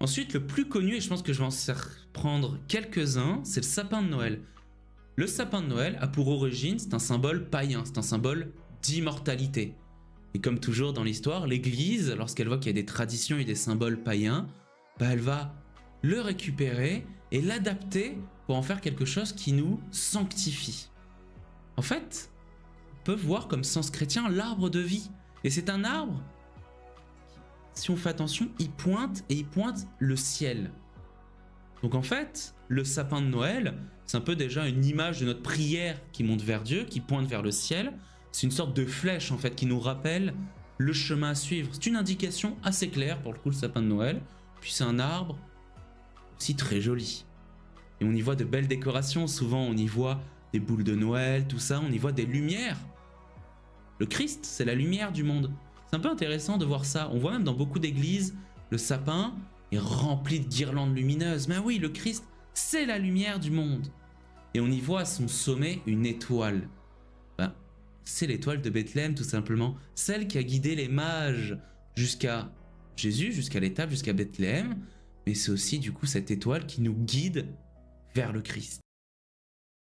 Ensuite, le plus connu, et je pense que je vais en prendre quelques-uns, c'est le sapin de Noël. Le sapin de Noël a pour origine, c'est un symbole païen, c'est un symbole d'immortalité. Et comme toujours dans l'histoire, l'Église, lorsqu'elle voit qu'il y a des traditions et des symboles païens, elle va le récupérer et l'adapter pour en faire quelque chose qui nous sanctifie. En fait, on peut voir comme sens chrétien l'arbre de vie. Et c'est un arbre, si on fait attention, il pointe le ciel. Donc en fait, le sapin de Noël, c'est un peu déjà une image de notre prière qui monte vers Dieu, qui pointe vers le ciel. C'est une sorte de flèche en fait qui nous rappelle le chemin à suivre. C'est une indication assez claire pour le coup, le sapin de Noël. Puis c'est un arbre aussi très joli. Et on y voit de belles décorations, souvent on y voit des boules de Noël, tout ça, on y voit des lumières. Le Christ, c'est la lumière du monde. C'est un peu intéressant de voir ça. On voit même dans beaucoup d'églises, le sapin est rempli de guirlandes lumineuses. Mais oui, le Christ, c'est la lumière du monde. Et on y voit à son sommet une étoile. C'est l'étoile de Bethléem tout simplement. Celle qui a guidé les mages jusqu'à Jésus, jusqu'à l'étape, jusqu'à Bethléem. Mais c'est aussi du coup cette étoile qui nous guide vers le Christ.